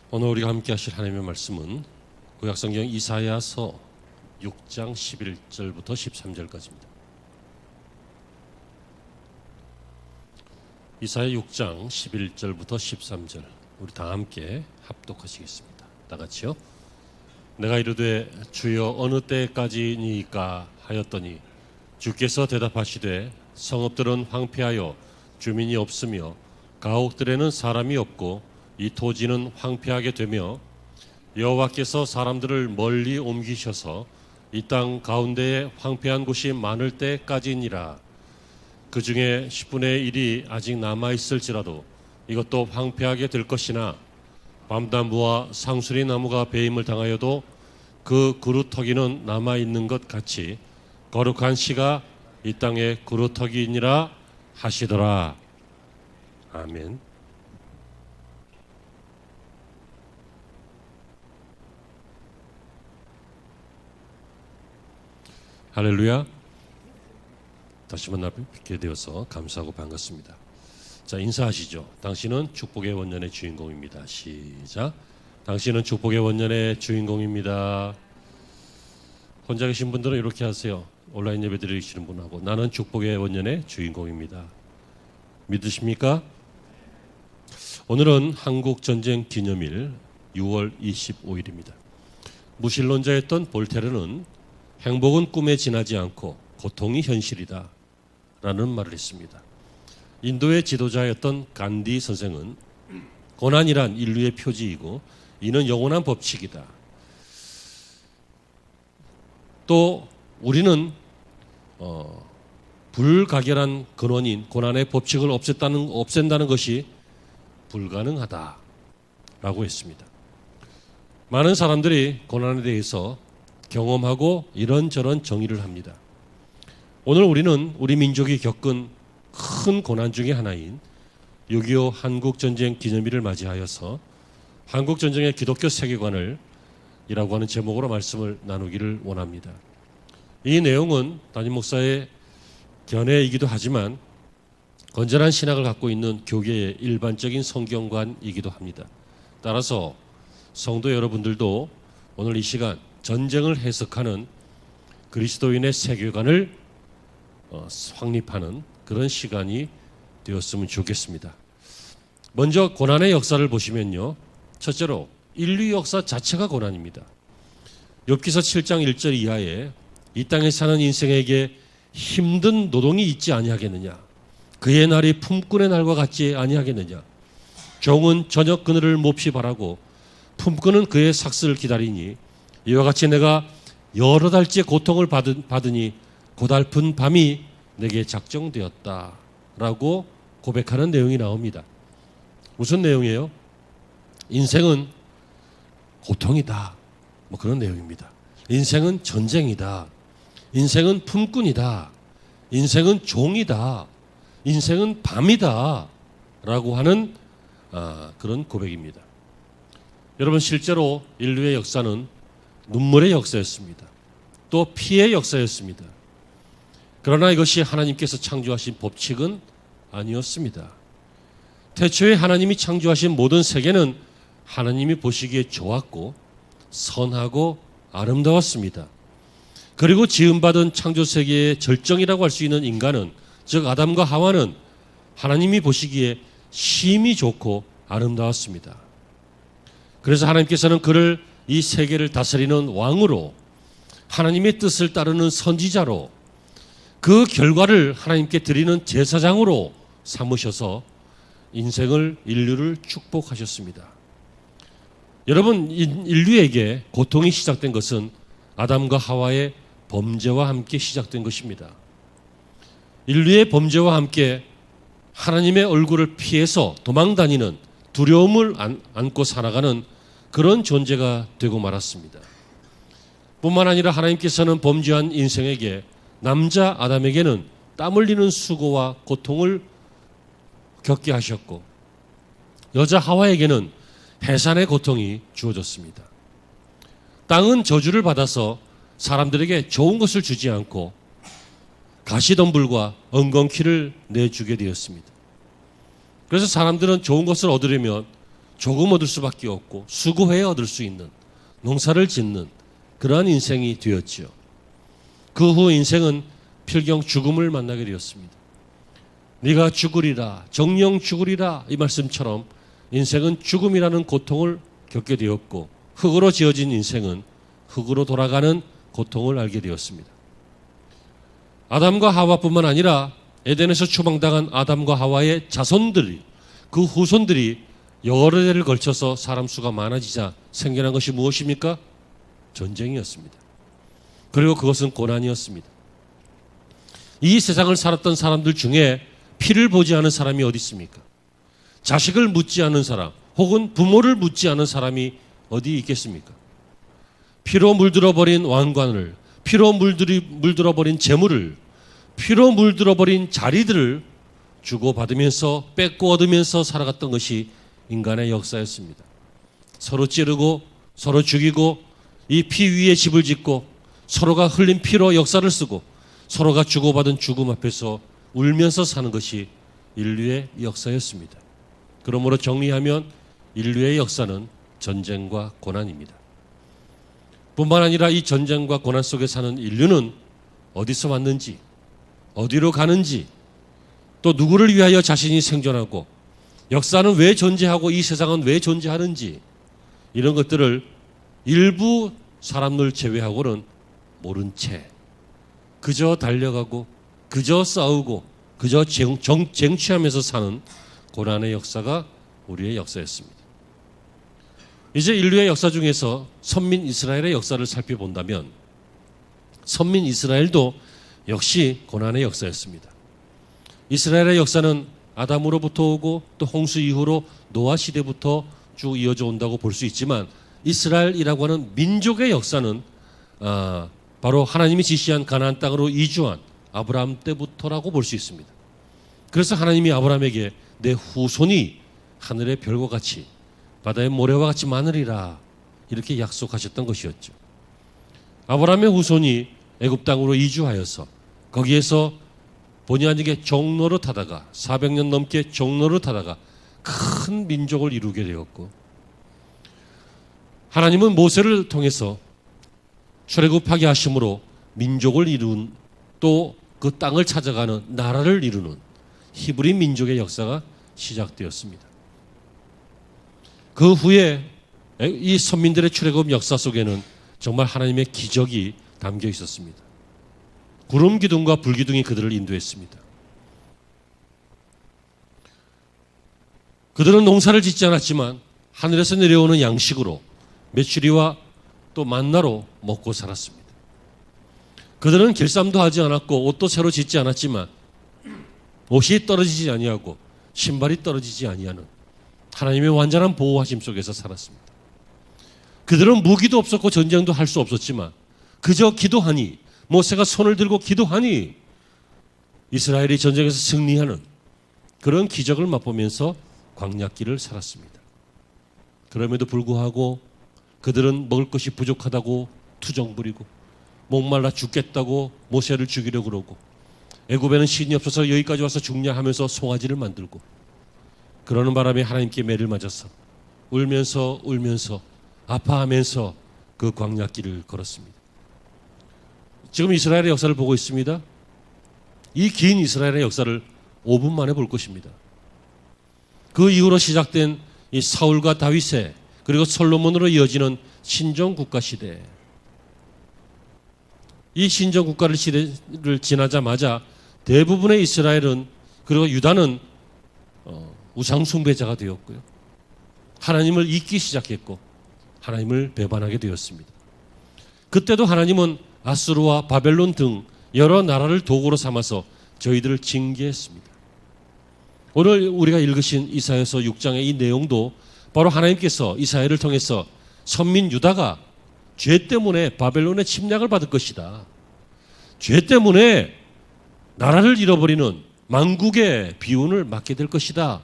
오늘 우리가 함께 하실 하나님의 말씀은 구약성경 이사야서 6장 11절부터 13절까지입니다. 이사야 6장 11절부터 13절 우리 다 함께 합독하시겠습니다. 다 같이요. 내가 이르되 주여 어느 때까지니까 하였더니 주께서 대답하시되 성읍들은 황폐하여 주민이 없으며 가옥들에는 사람이 없고 이 토지는 황폐하게 되며 여호와께서 사람들을 멀리 옮기셔서 이 땅 가운데에 황폐한 곳이 많을 때까지니라. 그 중에 10분의 1이 아직 남아있을지라도 이것도 황폐하게 될 것이나 밤나무와 상수리 나무가 배임을 당하여도 그 그루터기는 남아있는 것 같이 거룩한 씨가 이 땅에 그루터기니라 하시더라. 아멘. 할렐루야. 다시 만나 뵙게 되어서 감사하고 반갑습니다. 자, 인사하시죠. 당신은 축복의 원년의 주인공입니다. 시작. 당신은 축복의 원년의 주인공입니다. 혼자 계신 분들은 이렇게 하세요. 온라인 예배 드리시는 분하고 나는 축복의 원년의 주인공입니다. 믿으십니까? 오늘은 한국전쟁 기념일 6월 25일입니다. 무신론자였던 볼테르는 행복은 꿈에 지나지 않고 고통이 현실이다 라는 말을 했습니다. 인도의 지도자였던 간디 선생은 고난이란 인류의 표지이고 이는 영원한 법칙이다. 또 우리는 불가결한 근원인 고난의 법칙을 없앤다는 것이 불가능하다라고 했습니다. 많은 사람들이 고난에 대해서 경험하고 이런저런 정의를 합니다. 오늘 우리는 우리 민족이 겪은 큰 고난 중에 하나인 6.25 한국전쟁 기념일을 맞이하여서 한국전쟁의 기독교 세계관을 이라고 하는 제목으로 말씀을 나누기를 원합니다. 이 내용은 담임 목사의 견해이기도 하지만 건전한 신학을 갖고 있는 교계의 일반적인 성경관이기도 합니다. 따라서 성도 여러분들도 오늘 이 시간 전쟁을 해석하는 그리스도인의 세계관을 확립하는 그런 시간이 되었으면 좋겠습니다. 먼저 고난의 역사를 보시면요. 첫째로 인류 역사 자체가 고난입니다. 욥기서 7장 1절 이하에 이 땅에 사는 인생에게 힘든 노동이 있지 아니하겠느냐. 그의 날이 품꾼의 날과 같지 아니하겠느냐. 종은 저녁 그늘을 몹시 바라고 품꾼은 그의 삭슬을 기다리니 이와 같이 내가 여러 달째 고통을 받으니 고달픈 밤이 내게 작정되었다 라고 고백하는 내용이 나옵니다. 무슨 내용이에요? 인생은 고통이다. 뭐 그런 내용입니다. 인생은 전쟁이다. 인생은 품꾼이다. 인생은 종이다. 인생은 밤이다 라고 하는 그런 고백입니다. 여러분, 실제로 인류의 역사는 눈물의 역사였습니다. 또 피의 역사였습니다. 그러나 이것이 하나님께서 창조하신 법칙은 아니었습니다. 태초에 하나님이 창조하신 모든 세계는 하나님이 보시기에 좋았고 선하고 아름다웠습니다. 그리고 지음받은 창조세계의 절정이라고 할 수 있는 인간은, 즉 아담과 하와는 하나님이 보시기에 심히 좋고 아름다웠습니다. 그래서 하나님께서는 그를 이 세계를 다스리는 왕으로, 하나님의 뜻을 따르는 선지자로, 그 결과를 하나님께 드리는 제사장으로 삼으셔서 인류를 축복하셨습니다. 여러분, 인류에게 고통이 시작된 것은 아담과 하와의 범죄와 함께 시작된 것입니다. 인류의 범죄와 함께 하나님의 얼굴을 피해서 도망다니는, 두려움을 안고 살아가는 그런 존재가 되고 말았습니다. 뿐만 아니라 하나님께서는 범죄한 인생에게, 남자 아담에게는 땀 흘리는 수고와 고통을 겪게 하셨고 여자 하와에게는 해산의 고통이 주어졌습니다. 땅은 저주를 받아서 사람들에게 좋은 것을 주지 않고 가시덤불과 엉겅퀴를 내주게 되었습니다. 그래서 사람들은 좋은 것을 얻으려면 조금 얻을 수밖에 없고 수고해야 얻을 수 있는 농사를 짓는 그러한 인생이 되었지요. 그 후 인생은 필경 죽음을 만나게 되었습니다. 네가 죽으리라, 정령 죽으리라 이 말씀처럼 인생은 죽음이라는 고통을 겪게 되었고 흙으로 지어진 인생은 흙으로 돌아가는 고통을 알게 되었습니다. 아담과 하와뿐만 아니라 에덴에서 추방당한 아담과 하와의 자손들이, 그 후손들이 여러 대를 걸쳐서 사람 수가 많아지자 생겨난 것이 무엇입니까? 전쟁이었습니다. 그리고 그것은 고난이었습니다. 이 세상을 살았던 사람들 중에 피를 보지 않은 사람이 어디 있습니까? 자식을 묻지 않은 사람 혹은 부모를 묻지 않은 사람이 어디 있겠습니까? 피로 물들어버린 왕관을, 피로 물들어버린 재물을, 피로 물들어버린 자리들을 주고받으면서 뺏고 얻으면서 살아갔던 것이 인간의 역사였습니다. 서로 찌르고 서로 죽이고 이 피 위에 집을 짓고 서로가 흘린 피로 역사를 쓰고 서로가 주고받은 죽음 앞에서 울면서 사는 것이 인류의 역사였습니다. 그러므로 정리하면 인류의 역사는 전쟁과 고난입니다. 뿐만 아니라 이 전쟁과 고난 속에 사는 인류는 어디서 왔는지, 어디로 가는지, 또 누구를 위하여 자신이 생존하고 역사는 왜 존재하고 이 세상은 왜 존재하는지 이런 것들을 일부 사람들 제외하고는 모른 채 그저 달려가고 그저 싸우고 그저 쟁취하면서 사는 고난의 역사가 우리의 역사였습니다. 이제 인류의 역사 중에서 선민 이스라엘의 역사를 살펴본다면 선민 이스라엘도 역시 고난의 역사였습니다. 이스라엘의 역사는 아담으로부터 오고 또 홍수 이후로 노아 시대부터 쭉 이어져 온다고 볼 수 있지만 이스라엘이라고 하는 민족의 역사는 바로 하나님이 지시한 가나안 땅으로 이주한 아브라함 때부터라고 볼 수 있습니다. 그래서 하나님이 아브라함에게 내 후손이 하늘의 별과 같이 바다의 모래와 같이 많으리라 이렇게 약속하셨던 것이었죠. 아브라함의 후손이 애굽 땅으로 이주하여서 거기에서 본의 아니게 종노릇하다가 400년 넘게 종노릇하다가 큰 민족을 이루게 되었고 하나님은 모세를 통해서 출애굽하게 하심으로 민족을 이룬 또 그 땅을 찾아가는 나라를 이루는 히브리 민족의 역사가 시작되었습니다. 그 후에 이 선민들의 출애굽 역사 속에는 정말 하나님의 기적이 담겨 있었습니다. 구름 기둥과 불 기둥이 그들을 인도했습니다. 그들은 농사를 짓지 않았지만 하늘에서 내려오는 양식으로 메추리와 또 만나로 먹고 살았습니다. 그들은 길쌈도 하지 않았고 옷도 새로 짓지 않았지만 옷이 떨어지지 아니하고 신발이 떨어지지 아니하는 하나님의 완전한 보호하심 속에서 살았습니다. 그들은 무기도 없었고 전쟁도 할 수 없었지만 그저 기도하니 모세가 손을 들고 기도하니 이스라엘이 전쟁에서 승리하는 그런 기적을 맛보면서 광야길을 살았습니다. 그럼에도 불구하고 그들은 먹을 것이 부족하다고 투정 부리고 목말라 죽겠다고 모세를 죽이려고 그러고 애굽에는 신이 없어서 여기까지 와서 죽냐 하면서 송아지를 만들고 그러는 바람에 하나님께 매를 맞아서 울면서 아파하면서 그 광야길을 걸었습니다. 지금 이스라엘의 역사를 보고 있습니다. 이 긴 이스라엘의 역사를 5분 만에 볼 것입니다. 그 이후로 시작된 이 사울과 다윗의 그리고 솔로몬으로 이어지는 신정국가 시대. 이 신정국가를 시대를 지나자마자 대부분의 이스라엘은 그리고 유다는 우상숭배자가 되었고요. 하나님을 잊기 시작했고 하나님을 배반하게 되었습니다. 그때도 하나님은 아수르와 바벨론 등 여러 나라를 도구로 삼아서 저희들을 징계했습니다. 오늘 우리가 읽으신 이사야서 6장의 이 내용도 바로 하나님께서 이사야를 통해서 선민 유다가 죄 때문에 바벨론의 침략을 받을 것이다. 죄 때문에 나라를 잃어버리는 만국의 비운을 맞게 될 것이다.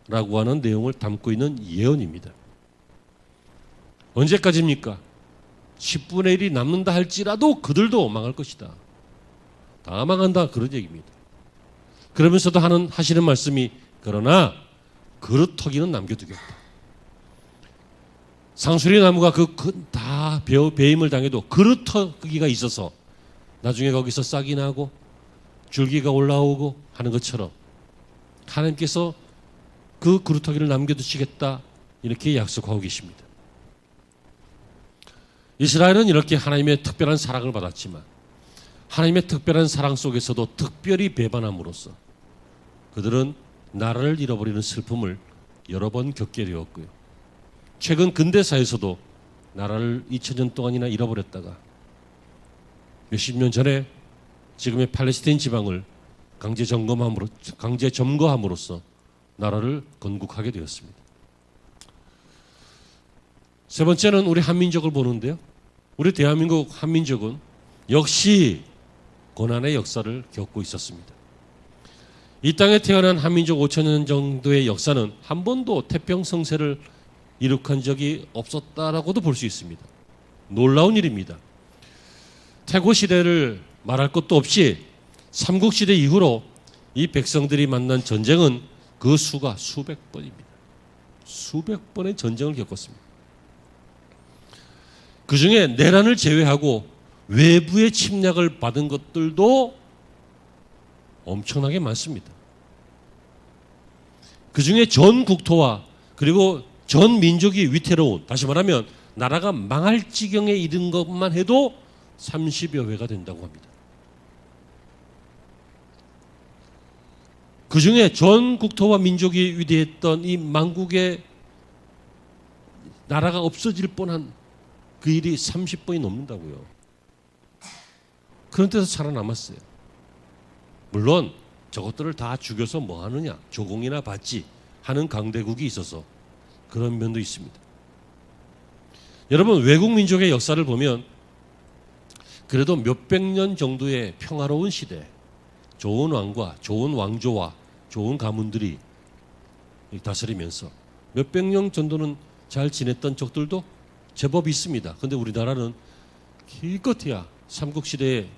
라고 하는 내용을 담고 있는 예언입니다. 언제까지입니까? 10분의 1이 남는다 할지라도 그들도 망할 것이다. 다 망한다 그런 얘기입니다. 그러면서도 하시는 말씀이 그러나 그릇터기는 남겨두겠다. 상수리 나무가 다 배임을 당해도 그루터기가 있어서 나중에 거기서 싹이 나고 줄기가 올라오고 하는 것처럼 하나님께서 그 그루터기를 남겨두시겠다 이렇게 약속하고 계십니다. 이스라엘은 이렇게 하나님의 특별한 사랑을 받았지만 하나님의 특별한 사랑 속에서도 특별히 배반함으로써 그들은 나라를 잃어버리는 슬픔을 여러 번 겪게 되었고요. 최근 근대사에서도 나라를 2000년 동안이나 잃어버렸다가 몇십 년 전에 지금의 팔레스타인 지방을 강제 점거함으로써 나라를 건국하게 되었습니다. 세 번째는 우리 한민족을 보는데요. 우리 대한민국 한민족은 역시 고난의 역사를 겪고 있었습니다. 이 땅에 태어난 한민족 5천년 정도의 역사는 한 번도 태평성세를 이룩한 적이 없었다라고도 볼 수 있습니다. 놀라운 일입니다. 태고시대를 말할 것도 없이 삼국시대 이후로 이 백성들이 만난 전쟁은 그 수가 수백 번입니다. 수백 번의 전쟁을 겪었습니다. 그 중에 내란을 제외하고 외부의 침략을 받은 것들도 엄청나게 많습니다. 그 중에 전 국토와 그리고 전 민족이 위태로운, 다시 말하면 나라가 망할 지경에 이른 것만 해도 30여 회가 된다고 합니다. 그 중에 전 국토와 민족이 위대했던 이 만국의 나라가 없어질 뻔한 그 일이 30번이 넘는다고요. 그런 데서 살아남았어요. 물론 저것들을 다 죽여서 뭐 하느냐, 조공이나 받지 하는 강대국이 있어서 그런 면도 있습니다. 여러분, 외국 민족의 역사를 보면 그래도 몇백 년 정도의 평화로운 시대, 좋은 왕과 좋은 왕조와 좋은 가문들이 다스리면서 몇백 년 정도는 잘 지냈던 적들도 제법 있습니다. 그런데 우리나라는 기껏해야 삼국시대의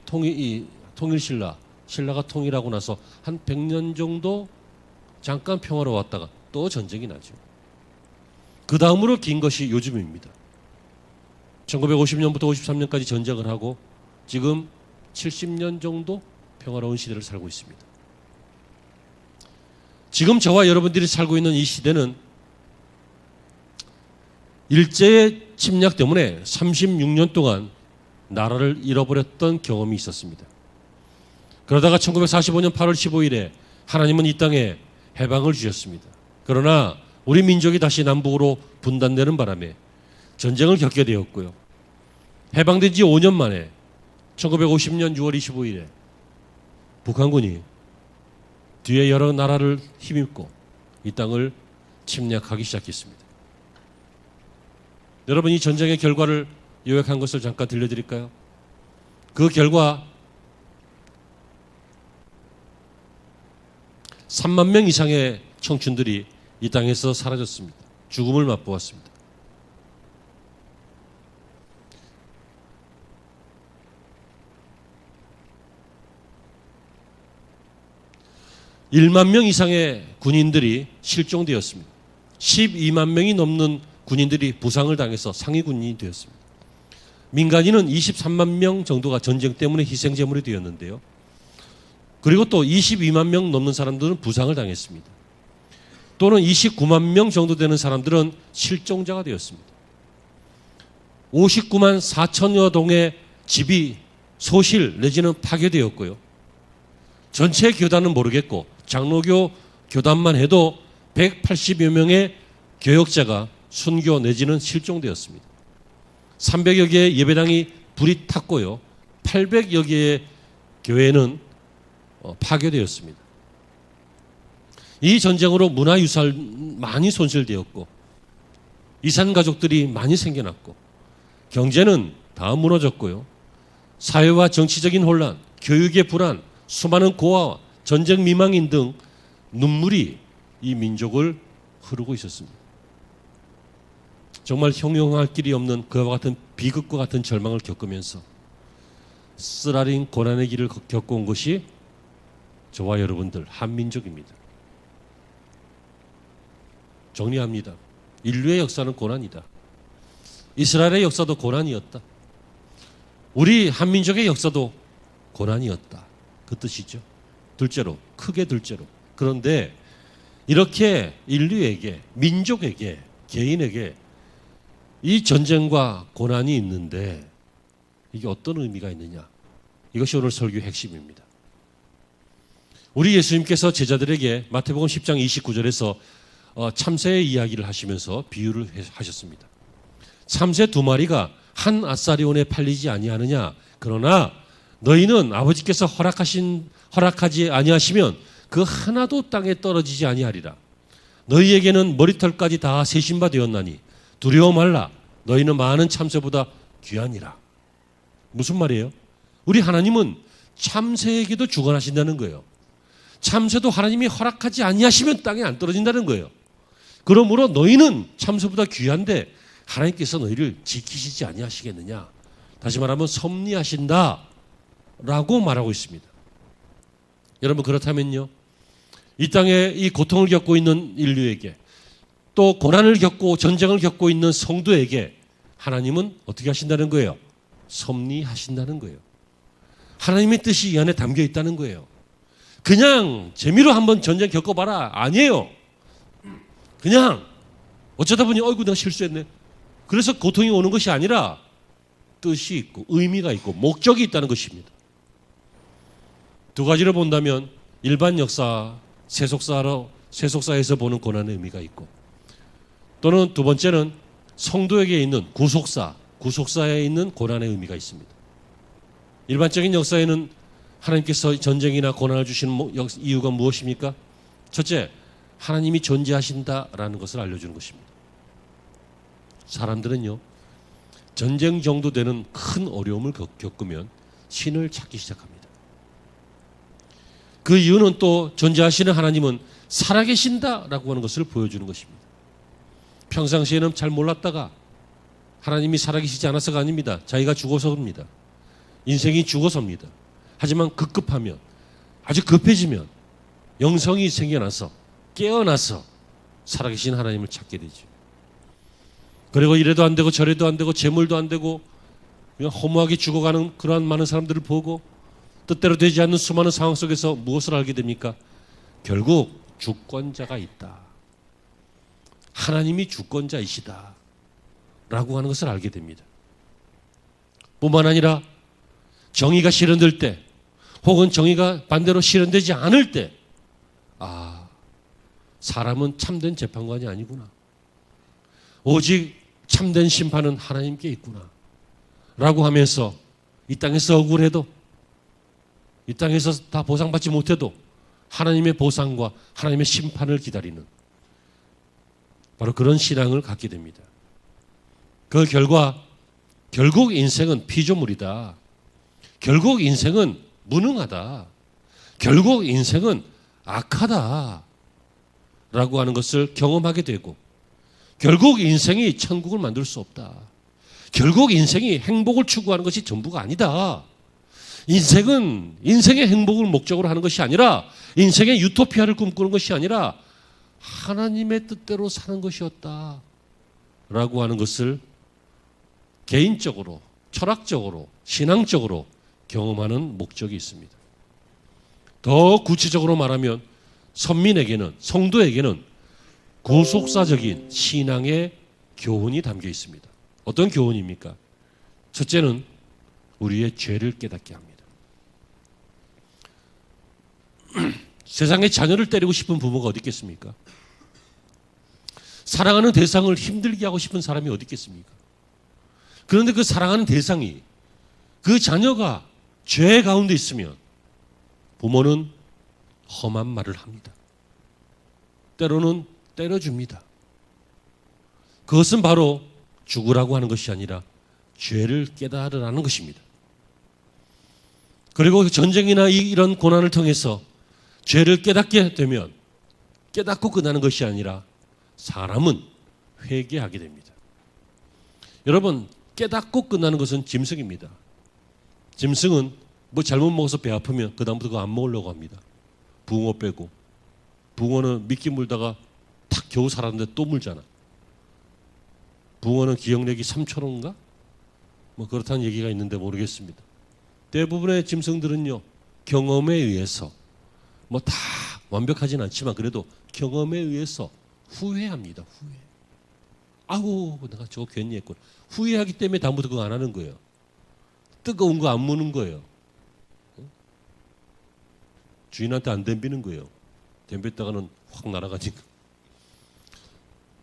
신라가 통일하고 나서 한 100년 정도 잠깐 평화로웠다가 또 전쟁이 나죠. 그 다음으로 긴 것이 요즘입니다. 1950년부터 53년까지 전쟁을 하고 지금 70년 정도 평화로운 시대를 살고 있습니다. 지금 저와 여러분들이 살고 있는 이 시대는 일제의 침략 때문에 36년 동안 나라를 잃어버렸던 경험이 있었습니다. 그러다가 1945년 8월 15일에 하나님은 이 땅에 해방을 주셨습니다. 그러나 우리 민족이 다시 남북으로 분단되는 바람에 전쟁을 겪게 되었고요. 해방된 지 5년 만에 1950년 6월 25일에 북한군이 뒤에 여러 나라를 힘입고 이 땅을 침략하기 시작했습니다. 여러분, 이 전쟁의 결과를 요약한 것을 잠깐 들려드릴까요? 그 결과 3만 명 이상의 청춘들이 이 땅에서 사라졌습니다. 죽음을 맛보았습니다. (1만 명) 이상의 군인들이 실종되었습니다. 12만 명이 넘는 군인들이 부상을 당해서 상위 군인이 되었습니다. 민간인은 23만 명 정도가 전쟁 때문에 희생제물이 되었는데요. 그리고 또 22만 명 넘는 사람들은 부상을 당했습니다. 또는 29만 명 정도 되는 사람들은 실종자가 되었습니다. 59만 4천여 동의 집이 소실 내지는 파괴되었고요. 전체 교단은 모르겠고 장로교 교단만 해도 180여 명의 교역자가 순교 내지는 실종되었습니다. 300여 개의 예배당이 불이 탔고요. 800여 개의 교회는 파괴되었습니다. 이 전쟁으로 문화유산 많이 손실되었고 이산 가족들이 많이 생겨났고 경제는 다 무너졌고요. 사회와 정치적인 혼란, 교육의 불안, 수많은 고아와 전쟁 미망인 등 눈물이 이 민족을 흐르고 있었습니다. 정말 형용할 길이 없는 그와 같은 비극과 같은 절망을 겪으면서 쓰라린 고난의 길을 겪어온 것이 저와 여러분들 한민족입니다. 정리합니다. 인류의 역사는 고난이다. 이스라엘의 역사도 고난이었다. 우리 한민족의 역사도 고난이었다. 그 뜻이죠. 둘째로, 크게 둘째로. 그런데 이렇게 인류에게, 민족에게, 개인에게 이 전쟁과 고난이 있는데 이게 어떤 의미가 있느냐? 이것이 오늘 설교의 핵심입니다. 우리 예수님께서 제자들에게 마태복음 10장 29절에서 참새의 이야기를 하시면서 비유를 하셨습니다. 참새 두 마리가 한 아사리온에 팔리지 아니하느냐? 그러나 너희는 아버지께서 허락하지 아니하시면 그 하나도 땅에 떨어지지 아니하리라. 너희에게는 머리털까지 다 세신 바 되었나니 두려워 말라. 너희는 많은 참새보다 귀하니라. 무슨 말이에요? 우리 하나님은 참새에게도 주관하신다는 거예요. 참새도 하나님이 허락하지 아니하시면 땅에 안 떨어진다는 거예요. 그러므로 너희는 참새보다 귀한데 하나님께서 너희를 지키시지 아니하시겠느냐. 다시 말하면 섭리하신다 라고 말하고 있습니다. 여러분, 그렇다면요, 이 땅에 이 고통을 겪고 있는 인류에게, 또 고난을 겪고 전쟁을 겪고 있는 성도에게 하나님은 어떻게 하신다는 거예요? 섭리하신다는 거예요. 하나님의 뜻이 이 안에 담겨 있다는 거예요. 그냥 재미로 한번 전쟁 겪어봐라, 아니에요. 그냥 어쩌다 보니 어이구 내가 실수했네, 그래서 고통이 오는 것이 아니라 뜻이 있고 의미가 있고 목적이 있다는 것입니다. 두 가지를 본다면 일반 역사, 세속사에서 보는 고난의 의미가 있고, 또는 두 번째는 성도에게 있는 구속사에 있는 고난의 의미가 있습니다. 일반적인 역사에는 하나님께서 전쟁이나 고난을 주시는 이유가 무엇입니까? 첫째, 하나님이 존재하신다라는 것을 알려주는 것입니다. 사람들은요, 전쟁 정도 되는 큰 어려움을 겪으면 신을 찾기 시작합니다. 그 이유는 또 존재하시는 하나님은 살아계신다라고 하는 것을 보여주는 것입니다. 평상시에는 잘 몰랐다가 하나님이 살아계시지 않아서가 아닙니다. 자기가 죽어서입니다. 인생이 죽어서입니다. 하지만 급급하면, 아주 급해지면 영성이 생겨나서 깨어나서 살아계신 하나님을 찾게 되죠. 그리고 이래도 안 되고 저래도 안 되고 재물도 안 되고 그냥 허무하게 죽어가는 그러한 많은 사람들을 보고 뜻대로 되지 않는 수많은 상황 속에서 무엇을 알게 됩니까? 결국 주권자가 있다. 하나님이 주권자이시다 라고 하는 것을 알게 됩니다. 뿐만 아니라 정의가 실현될 때, 혹은 정의가 반대로 실현되지 않을 때, 사람은 참된 재판관이 아니구나, 오직 참된 심판은 하나님께 있구나 라고 하면서 이 땅에서 억울해도, 이 땅에서 다 보상받지 못해도 하나님의 보상과 하나님의 심판을 기다리는 바로 그런 신앙을 갖게 됩니다. 그 결과 결국 인생은 피조물이다. 결국 인생은 무능하다. 결국 인생은 악하다 라고 하는 것을 경험하게 되고, 결국 인생이 천국을 만들 수 없다. 결국 인생이 행복을 추구하는 것이 전부가 아니다. 인생은 인생의 행복을 목적으로 하는 것이 아니라, 인생의 유토피아를 꿈꾸는 것이 아니라 하나님의 뜻대로 사는 것이었다 라고 하는 것을 개인적으로, 철학적으로, 신앙적으로 경험하는 목적이 있습니다. 더 구체적으로 말하면 선민에게는, 성도에게는 구속사적인 신앙의 교훈이 담겨 있습니다. 어떤 교훈입니까? 첫째는 우리의 죄를 깨닫게 합니다. 세상에 자녀를 때리고 싶은 부모가 어디 있겠습니까? 사랑하는 대상을 힘들게 하고 싶은 사람이 어디 있겠습니까? 그런데 그 사랑하는 대상이, 그 자녀가 죄 가운데 있으면 부모는 험한 말을 합니다. 때로는 때려줍니다. 그것은 바로 죽으라고 하는 것이 아니라 죄를 깨달으라는 것입니다. 그리고 전쟁이나 이런 고난을 통해서 죄를 깨닫게 되면 깨닫고 끝나는 것이 아니라 사람은 회개하게 됩니다. 여러분, 깨닫고 끝나는 것은 짐승입니다. 짐승은 뭐 잘못 먹어서 배 아프면 그 다음부터 그거 안 먹으려고 합니다. 붕어 빼고. 붕어는 미끼 물다가 탁 겨우 살았는데 또 물잖아. 붕어는 기억력이 3초인가? 뭐 그렇다는 얘기가 있는데 모르겠습니다. 대부분의 짐승들은요, 경험에 의해서 뭐 다 완벽하진 않지만 그래도 경험에 의해서 후회합니다. 후회. 아우, 내가 저거 괜히 했구나. 후회하기 때문에 다음부터 그거 안 하는 거예요. 뜨거운 거 안 무는 거예요. 주인한테 안 덤비는 거예요. 덤볐다가는 확 날아가니까.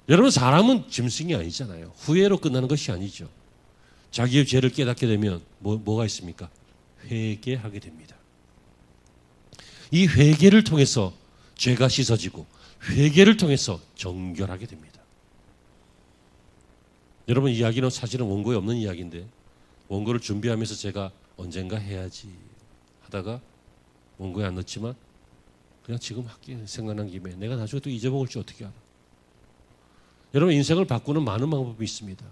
여러분, 사람은 짐승이 아니잖아요. 후회로 끝나는 것이 아니죠. 자기의 죄를 깨닫게 되면 뭐가 있습니까? 회개하게 됩니다. 이 회개를 통해서 죄가 씻어지고 회개를 통해서 정결하게 됩니다. 여러분, 이야기는 사실은 원고에 없는 이야기인데 원고를 준비하면서 제가 언젠가 해야지 하다가 원고에 안 넣었지만 그냥 지금 할게, 생각난 김에. 내가 나중에 또 잊어먹을지 어떻게 알아. 여러분, 인생을 바꾸는 많은 방법이 있습니다.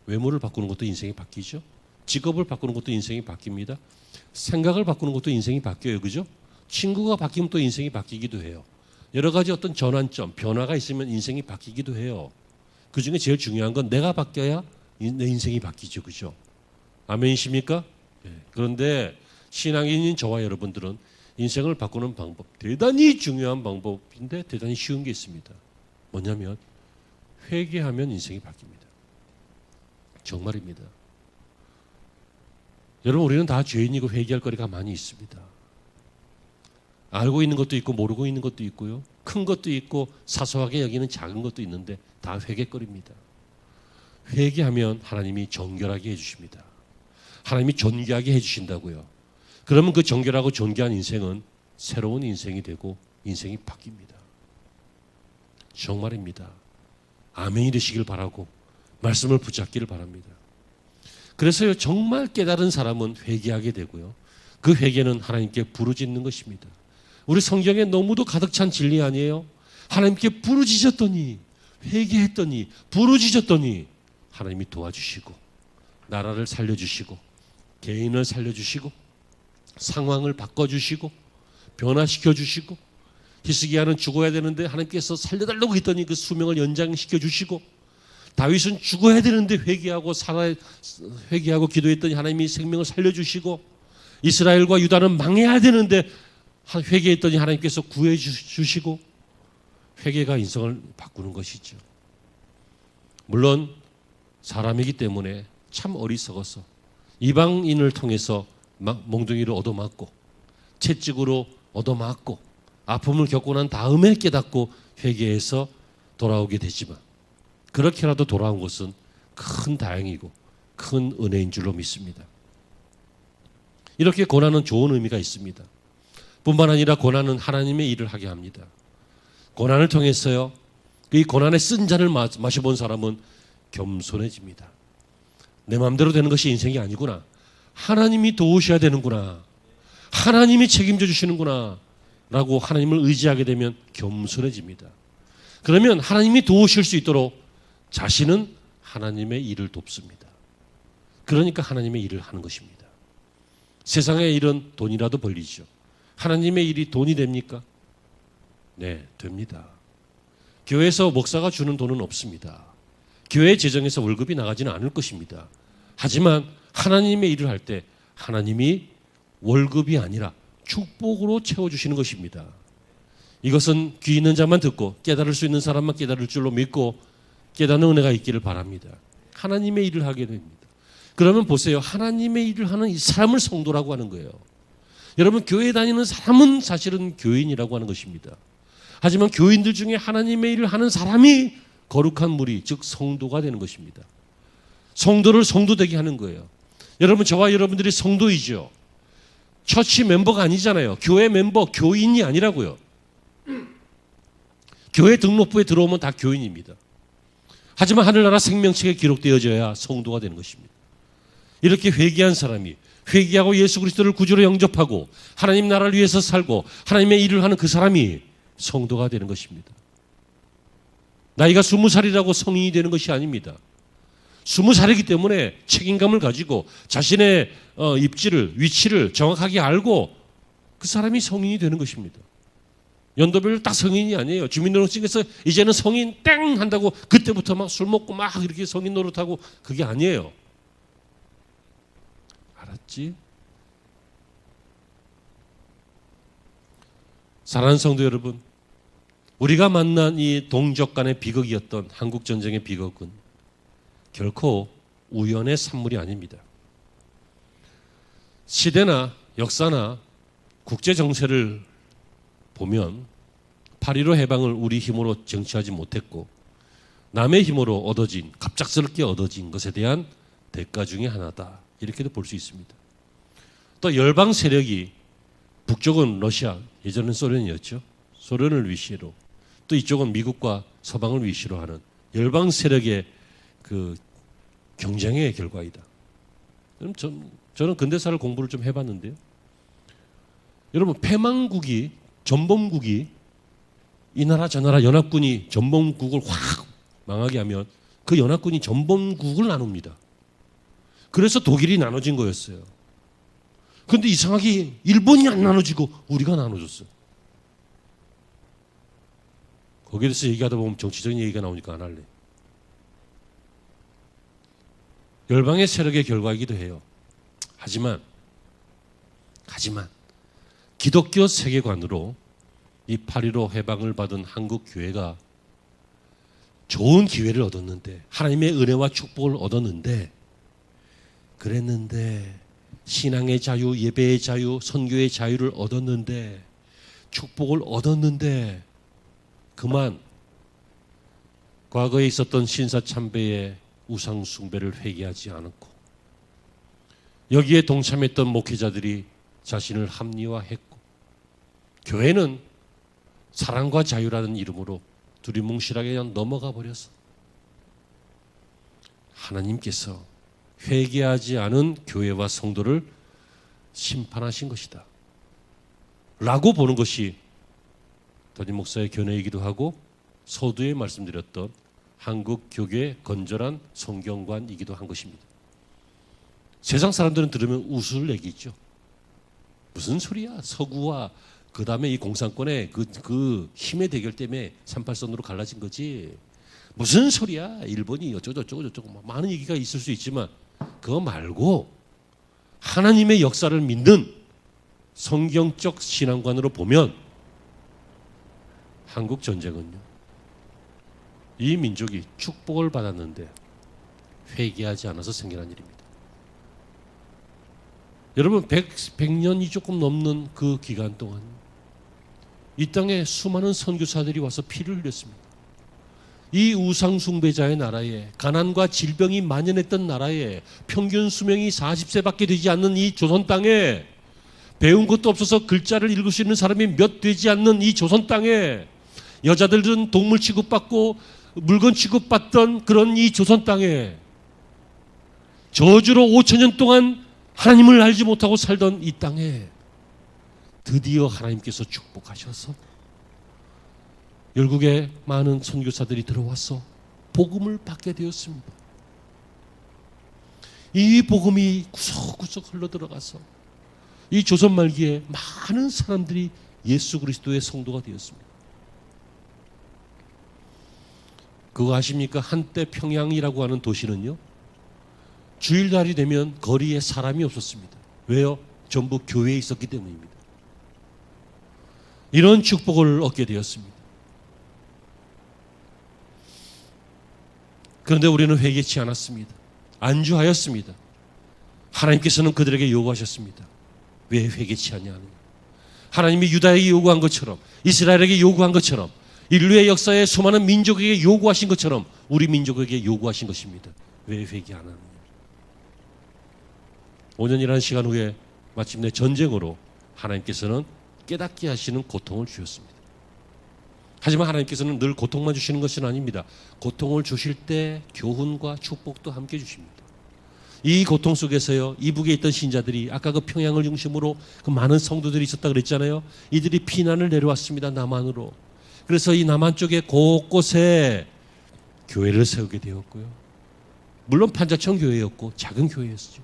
외모를 바꾸는 것도 인생이 바뀌죠. 직업을 바꾸는 것도 인생이 바뀝니다. 생각을 바꾸는 것도 인생이 바뀌어요. 그죠? 친구가 바뀌면 또 인생이 바뀌기도 해요. 여러 가지 어떤 전환점, 변화가 있으면 인생이 바뀌기도 해요. 그 중에 제일 중요한 건 내가 바뀌어야 내 인생이 바뀌죠. 그죠? 아멘이십니까? 네. 그런데 신앙인인 저와 여러분들은 인생을 바꾸는 방법, 대단히 중요한 방법인데 대단히 쉬운 게 있습니다. 뭐냐면 회개하면 인생이 바뀝니다. 정말입니다. 여러분, 우리는 다 죄인이고 회개할 거리가 많이 있습니다. 알고 있는 것도 있고 모르고 있는 것도 있고요. 큰 것도 있고 사소하게 여기는 작은 것도 있는데 다 회개거리입니다. 회개하면 하나님이 정결하게 해주십니다. 하나님이 존귀하게 해주신다고요. 그러면 그 정결하고 존귀한 인생은 새로운 인생이 되고 인생이 바뀝니다. 정말입니다. 아멘이 되시길 바라고 말씀을 붙잡기를 바랍니다. 그래서요, 정말 깨달은 사람은 회개하게 되고요. 그 회개는 하나님께 부르짖는 것입니다. 우리 성경에 너무도 가득 찬 진리 아니에요? 하나님께 부르짖었더니, 회개했더니, 부르짖었더니 하나님이 도와주시고 나라를 살려주시고 개인을 살려주시고 상황을 바꿔주시고 변화시켜주시고, 히스기야는 죽어야 되는데 하나님께서 살려달라고 했더니 그 수명을 연장시켜주시고, 다윗은 죽어야 되는데 회개하고 기도했더니 하나님이 생명을 살려주시고, 이스라엘과 유다는 망해야 되는데 회개했더니 하나님께서 구해주시고, 회개가 인생을 바꾸는 것이죠. 물론 사람이기 때문에 참 어리석어서 이방인을 통해서 몽둥이를 얻어맞고 채찍으로 얻어맞고 아픔을 겪고 난 다음에 깨닫고 회개해서 돌아오게 되지만, 그렇게라도 돌아온 것은 큰 다행이고 큰 은혜인 줄로 믿습니다. 이렇게 고난은 좋은 의미가 있습니다. 뿐만 아니라 고난은 하나님의 일을 하게 합니다. 고난을 통해서요, 이 고난의 쓴 잔을 마셔본 사람은 겸손해집니다. 내 마음대로 되는 것이 인생이 아니구나. 하나님이 도우셔야 되는구나. 하나님이 책임져 주시는구나 라고 하나님을 의지하게 되면 겸손해집니다. 그러면 하나님이 도우실 수 있도록 자신은 하나님의 일을 돕습니다. 그러니까 하나님의 일을 하는 것입니다. 세상의 일은 돈이라도 벌리죠. 하나님의 일이 돈이 됩니까? 네, 됩니다. 교회에서 목사가 주는 돈은 없습니다. 교회 재정에서 월급이 나가지는 않을 것입니다. 하지만 하나님의 일을 할 때 하나님이 월급이 아니라 축복으로 채워주시는 것입니다. 이것은 귀 있는 자만 듣고 깨달을 수 있는 사람만 깨달을 줄로 믿고 깨닫는 은혜가 있기를 바랍니다. 하나님의 일을 하게 됩니다. 그러면 보세요. 하나님의 일을 하는 이 사람을 성도라고 하는 거예요. 여러분, 교회 다니는 사람은 사실은 교인이라고 하는 것입니다. 하지만 교인들 중에 하나님의 일을 하는 사람이 거룩한 무리, 즉 성도가 되는 것입니다. 성도를 성도되게 하는 거예요. 여러분, 저와 여러분들이 성도이죠. 처치 멤버가 아니잖아요. 교회 멤버, 교인이 아니라고요. 교회 등록부에 들어오면 다 교인입니다. 하지만 하늘나라 생명책에 기록되어져야 성도가 되는 것입니다. 이렇게 회개한 사람이, 회개하고 예수 그리스도를 구주로 영접하고 하나님 나라를 위해서 살고 하나님의 일을 하는 그 사람이 성도가 되는 것입니다. 나이가 20살이라고 성인이 되는 것이 아닙니다. 20살이기 때문에 책임감을 가지고 자신의 입지를, 위치를 정확하게 알고 그 사람이 성인이 되는 것입니다. 연도별 딱 성인이 아니에요. 주민등록증에서 이제는 성인 땡 한다고 그때부터 막 술 먹고 막 이렇게 성인 노릇하고 그게 아니에요. 알았지? 사랑하는 성도 여러분, 우리가 만난 이 동족 간의 비극이었던 한국전쟁의 비극은 결코 우연의 산물이 아닙니다. 시대나 역사나 국제정세를 보면 8.15 해방을 우리 힘으로 쟁취하지 못했고 남의 힘으로 얻어진, 갑작스럽게 얻어진 것에 대한 대가 중에 하나다. 이렇게도 볼 수 있습니다. 또 열방 세력이 북쪽은 러시아, 예전엔 소련이었죠. 소련을 위시로, 또 이쪽은 미국과 서방을 위시로 하는 열방 세력의 그 경쟁의 결과이다. 그럼 저는 근대사를 공부를 좀 해봤는데요. 여러분, 패망국이, 전범국이 이 나라 저 나라 연합군이 전범국을 확 망하게 하면 그 연합군이 전범국을 나눕니다. 그래서 독일이 나눠진 거였어요. 그런데 이상하게 일본이 안 나눠지고 우리가 나눠졌어요. 거기에 대해서 얘기하다 보면 정치적인 얘기가 나오니까 안 할래. 열방의 세력의 결과이기도 해요. 하지만 기독교 세계관으로 이 8.15 해방을 받은 한국 교회가 좋은 기회를 얻었는데, 하나님의 은혜와 축복을 얻었는데, 그랬는데 신앙의 자유, 예배의 자유, 선교의 자유를 얻었는데, 축복을 얻었는데 그만 과거에 있었던 신사참배의 우상 숭배를 회개하지 않았고, 여기에 동참했던 목회자들이 자신을 합리화했고, 교회는 사랑과 자유라는 이름으로 두리뭉실하게 그냥 넘어가 버려서 하나님께서 회개하지 않은 교회와 성도를 심판하신 것이다 라고 보는 것이 담임 목사의 견해이기도 하고 서두에 말씀드렸던 한국 교계의 건전한 성경관이기도 한 것입니다. 세상 사람들은 들으면 웃을 얘기죠. 무슨 소리야, 서구와 그 다음에 이 공산권의 그 힘의 대결 때문에 38선으로 갈라진 거지. 무슨 소리야, 일본이 어쩌고 많은 얘기가 있을 수 있지만 그거 말고 하나님의 역사를 믿는 성경적 신앙관으로 보면 한국 전쟁은요, 이 민족이 축복을 받았는데 회개하지 않아서 생겨난 일입니다. 여러분, 100년이 조금 넘는 그 기간 동안 이 땅에 수많은 선교사들이 와서 피를 흘렸습니다. 이 우상숭배자의 나라에, 가난과 질병이 만연했던 나라에, 평균 수명이 40세밖에 되지 않는 이 조선 땅에, 배운 것도 없어서 글자를 읽을 수 있는 사람이 몇 되지 않는 이 조선 땅에, 여자들은 동물 취급받고 물건 취급받던 그런 이 조선 땅에 저주로 5,000년 동안 하나님을 알지 못하고 살던 이 땅에 드디어 하나님께서 축복하셔서 열국에 많은 선교사들이 들어와서 복음을 받게 되었습니다. 이 복음이 구석구석 흘러들어가서 이 조선 말기에 많은 사람들이 예수 그리스도의 성도가 되었습니다. 그거 아십니까? 한때 평양이라고 하는 도시는요, 주일날이 되면 거리에 사람이 없었습니다. 왜요? 전부 교회에 있었기 때문입니다. 이런 축복을 얻게 되었습니다. 그런데 우리는 회개치 않았습니다. 안주하였습니다. 하나님께서는 그들에게 요구하셨습니다. 왜 회개치 않냐는, 하나님이 유다에게 요구한 것처럼, 이스라엘에게 요구한 것처럼, 인류의 역사에 수많은 민족에게 요구하신 것처럼 우리 민족에게 요구하신 것입니다. 왜 회개 안 하느냐. 5년이라는 시간 후에 마침내 전쟁으로 하나님께서는 깨닫게 하시는 고통을 주셨습니다. 하지만 하나님께서는 늘 고통만 주시는 것은 아닙니다. 고통을 주실 때 교훈과 축복도 함께 주십니다. 이 고통 속에서요, 이북에 있던 신자들이, 아까 그 평양을 중심으로 그 많은 성도들이 있었다 그랬잖아요. 이들이 피난을 내려왔습니다. 남한으로. 그래서 이 남한 쪽에 곳곳에 교회를 세우게 되었고요. 물론 판자촌 교회였고 작은 교회였죠.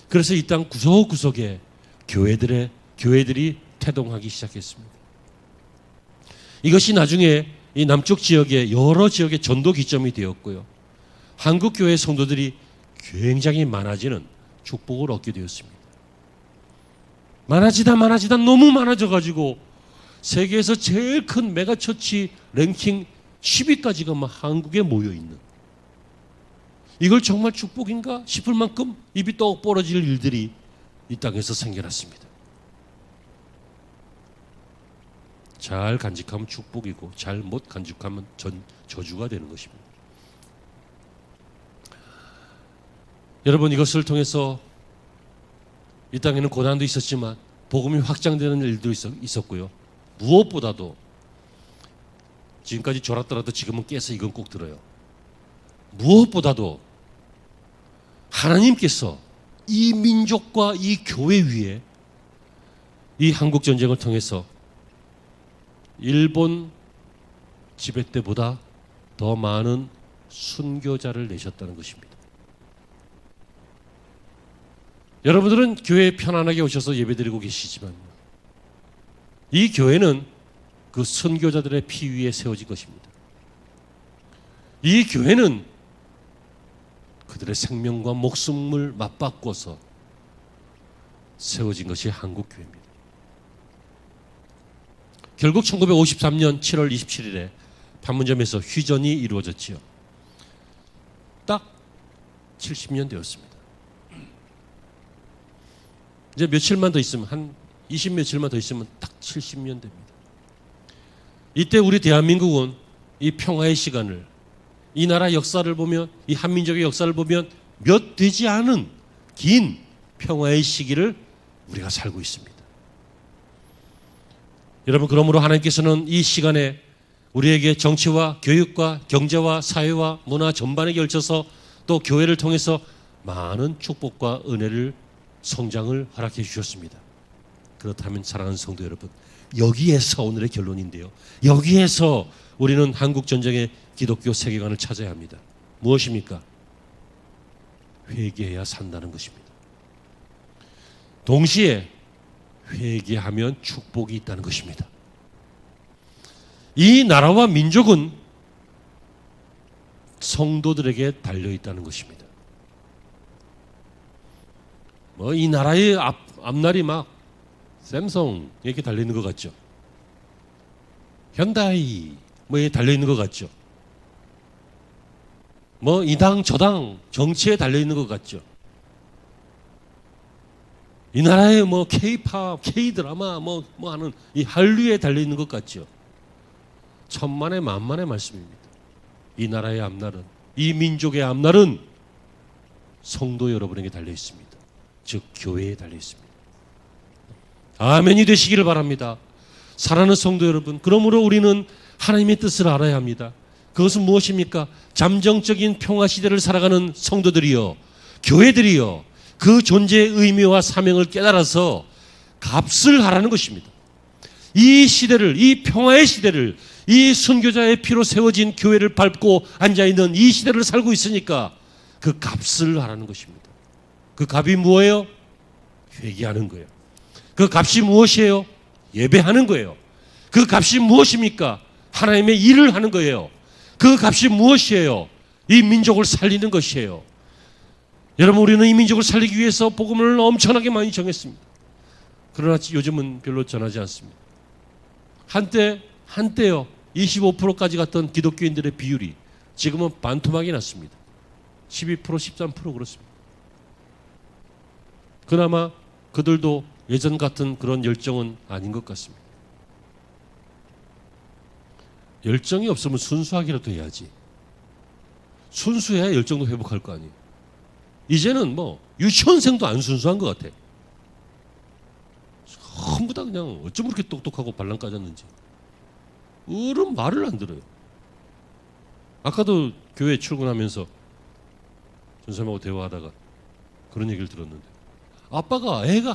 그래서 이 땅 구석구석에 교회들이 태동하기 시작했습니다. 이것이 나중에 이 남쪽 지역의 여러 지역의 전도 기점이 되었고요. 한국 교회 성도들이 굉장히 많아지는 축복을 얻게 되었습니다. 많아지다 너무 많아져가지고 세계에서 제일 큰 메가처치 랭킹 10위까지가 막 한국에 모여 있는, 이걸 정말 축복인가 싶을 만큼 입이 떡 벌어질 일들이 이 땅에서 생겨났습니다. 잘 간직하면 축복이고 잘 못 간직하면 저주가 되는 것입니다. 여러분, 이것을 통해서 이 땅에는 고난도 있었지만 복음이 확장되는 일도 있었고요. 무엇보다도 지금까지 졸았더라도 지금은 깨서 이건 꼭 들어요. 무엇보다도 하나님께서 이 민족과 이 교회 위에 이 한국 전쟁을 통해서 일본 지배 때보다 더 많은 순교자를 내셨다는 것입니다. 여러분들은 교회에 편안하게 오셔서 예배드리고 계시지만 이 교회는 그 순교자들의 피 위에 세워진 것입니다. 이 교회는 그들의 생명과 목숨을 맞바꿔서 세워진 것이 한국 교회입니다. 결국 1953년 7월 27일에 판문점에서 휴전이 이루어졌지요. 딱 70년 되었습니다. 이제 며칠만 더 있으면, 한 20며칠만 더 있으면 딱 70년 됩니다. 이때 우리 대한민국은 이 평화의 시간을, 이 나라 역사를 보면, 이 한민족의 역사를 보면 몇 되지 않은 긴 평화의 시기를 우리가 살고 있습니다. 여러분, 그러므로 하나님께서는 이 시간에 우리에게 정치와 교육과 경제와 사회와 문화 전반에 걸쳐서 또 교회를 통해서 많은 축복과 은혜를, 성장을 허락해 주셨습니다. 그렇다면 사랑하는 성도 여러분, 여기에서 오늘의 결론인데요, 여기에서 우리는 한국 전쟁의 기독교 세계관을 찾아야 합니다. 무엇입니까? 회개해야 산다는 것입니다. 동시에 회개하면 축복이 있다는 것입니다. 이 나라와 민족은 성도들에게 달려있다는 것입니다. 이 나라의 앞날이 막 샘성 이렇게 달려있는 것 같죠? 현다이 뭐에 달려있는 것 같죠? 이 당 저당 정치에 달려있는 것 같죠? 이 나라의 K-팝, K-드라마 하는 이 한류에 달려있는 것 같죠? 천만의 만만의 말씀입니다. 이 나라의 앞날은, 이 민족의 앞날은 성도 여러분에게 달려있습니다. 즉 교회에 달려있습니다. 아멘이 되시기를 바랍니다. 사랑하는 성도 여러분, 그러므로 우리는 하나님의 뜻을 알아야 합니다. 그것은 무엇입니까? 잠정적인 평화 시대를 살아가는 성도들이요, 교회들이요, 그 존재의 의미와 사명을 깨달아서 값을 하라는 것입니다. 이 시대를, 이 평화의 시대를, 이 순교자의 피로 세워진 교회를 밟고 앉아있는 이 시대를 살고 있으니까 그 값을 하라는 것입니다. 그 값이 뭐예요? 회개하는 거예요. 그 값이 무엇이에요? 예배하는 거예요. 그 값이 무엇입니까? 하나님의 일을 하는 거예요. 그 값이 무엇이에요? 이 민족을 살리는 것이에요. 여러분, 우리는 이 민족을 살리기 위해서 복음을 엄청나게 많이 정했습니다. 그러나 요즘은 별로 전하지 않습니다. 한때요 25%까지 갔던 기독교인들의 비율이 지금은 반토막이 났습니다. 12%, 13% 그렇습니다. 그나마 그들도 예전 같은 그런 열정은 아닌 것 같습니다. 열정이 없으면 순수하기라도 해야지. 순수해야 열정도 회복할 거 아니에요. 이제는 유치원생도 안 순수한 것 같아. 전부 다 그냥 어쩜 그렇게 똑똑하고 발랑 까졌는지. 어른 말을 안 들어요. 아까도 교회 출근하면서 전사님하고 대화하다가 그런 얘기를 들었는데, 아빠가 애가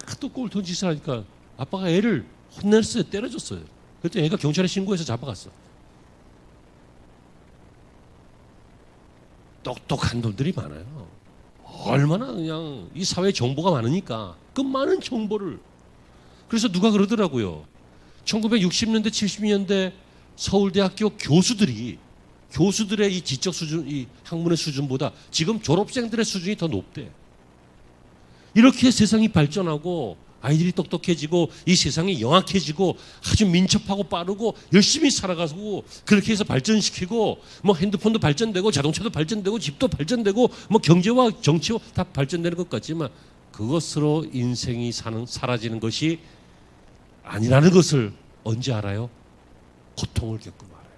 하도 꼴통 짓을 하니까 아빠가 애를 혼냈어요. 때려줬어요. 그랬더니 애가 경찰에 신고해서 잡아갔어. 똑똑한 놈들이 많아요. 얼마나 그냥 이 사회에 정보가 많으니까 그 많은 정보를, 그래서 누가 그러더라고요. 1960년대, 70년대 서울대학교 교수들의 이 지적 수준, 이 학문의 수준보다 지금 졸업생들의 수준이 더 높대. 이렇게 세상이 발전하고 아이들이 똑똑해지고 이 세상이 영악해지고 아주 민첩하고 빠르고 열심히 살아가고 그렇게 해서 발전시키고 뭐 핸드폰도 발전되고 자동차도 발전되고 집도 발전되고 뭐 경제와 정치와 다 발전되는 것 같지만 그것으로 인생이 사라지는 것이 아니라는 것을 언제 알아요? 고통을 겪으면 알아요.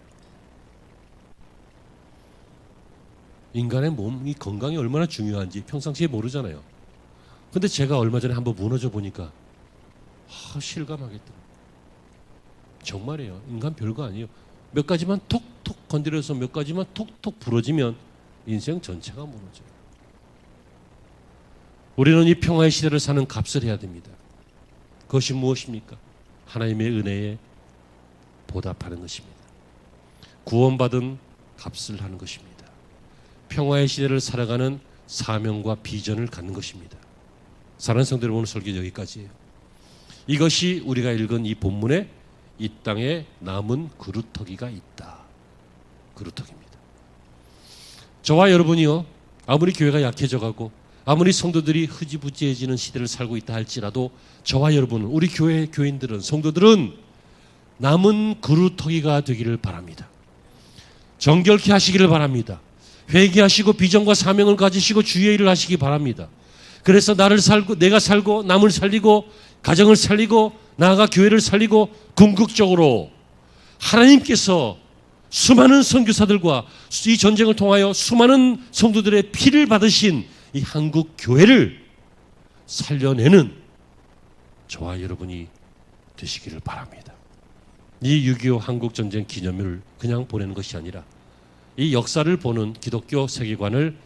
인간의 몸, 이 건강이 얼마나 중요한지 평상시에 모르잖아요. 근데 제가 얼마 전에 한번 무너져 보니까 실감하겠더라고요. 정말이에요. 인간 별거 아니에요. 몇 가지만 톡톡 건드려서 몇 가지만 톡톡 부러지면 인생 전체가 무너져요. 우리는 이 평화의 시대를 사는 값을 해야 됩니다. 그것이 무엇입니까? 하나님의 은혜에 보답하는 것입니다. 구원받은 값을 하는 것입니다. 평화의 시대를 살아가는 사명과 비전을 갖는 것입니다. 사랑하는 성도 여러분, 오늘 설교 여기까지예요. 이것이 우리가 읽은 이 본문에 이 땅에 남은 그루터기가 있다. 그루터기입니다. 저와 여러분이요, 아무리 교회가 약해져가고 아무리 성도들이 흐지부지해지는 시대를 살고 있다 할지라도 저와 여러분은, 우리 교인들은, 성도들은 남은 그루터기가 되기를 바랍니다. 정결케 하시기를 바랍니다. 회개하시고 비전과 사명을 가지시고 주의 일을 하시기 바랍니다. 그래서 내가 살고 남을 살리고 가정을 살리고 나아가 교회를 살리고 궁극적으로 하나님께서 수많은 선교사들과 이 전쟁을 통하여 수많은 성도들의 피를 받으신 이 한국 교회를 살려내는 저와 여러분이 되시기를 바랍니다. 이 6.25 한국전쟁 기념일을 그냥 보내는 것이 아니라 이 역사를 보는 기독교 세계관을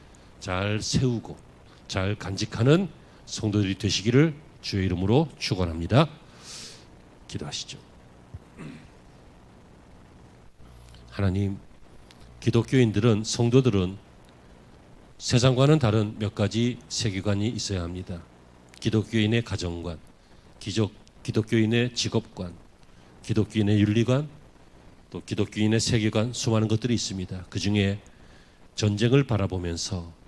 잘 세우고 잘 간직하는 성도들이 되시기를 주의 이름으로 축원합니다. 기도하시죠. 하나님, 기독교인들은, 성도들은 세상과는 다른 몇 가지 세계관이 있어야 합니다. 기독교인의 가정관, 기독교인의 직업관, 기독교인의 윤리관, 또 기독교인의 세계관, 수많은 것들이 있습니다. 그 중에 전쟁을 바라보면서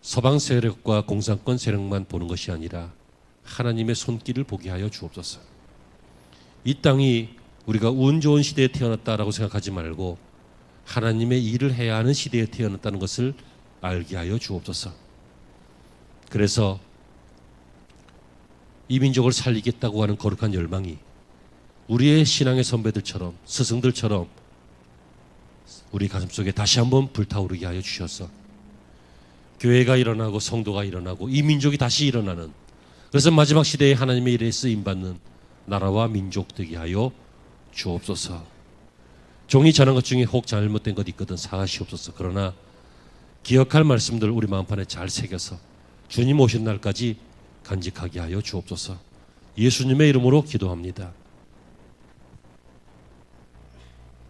서방 세력과 공산권 세력만 보는 것이 아니라 하나님의 손길을 보게 하여 주옵소서. 이 땅이 우리가 운 좋은 시대에 태어났다라고 생각하지 말고 하나님의 일을 해야 하는 시대에 태어났다는 것을 알게 하여 주옵소서. 그래서 이 민족을 살리겠다고 하는 거룩한 열망이 우리의 신앙의 선배들처럼, 스승들처럼 우리 가슴속에 다시 한번 불타오르게 하여 주셔서 교회가 일어나고 성도가 일어나고 이 민족이 다시 일어나는, 그래서 마지막 시대에 하나님의 일에 쓰임받는 나라와 민족 되게 하여 주옵소서. 종이 전한 것 중에 혹 잘못된 것 있거든 사하시옵소서. 그러나 기억할 말씀들 우리 마음판에 잘 새겨서 주님 오신 날까지 간직하게 하여 주옵소서. 예수님의 이름으로 기도합니다.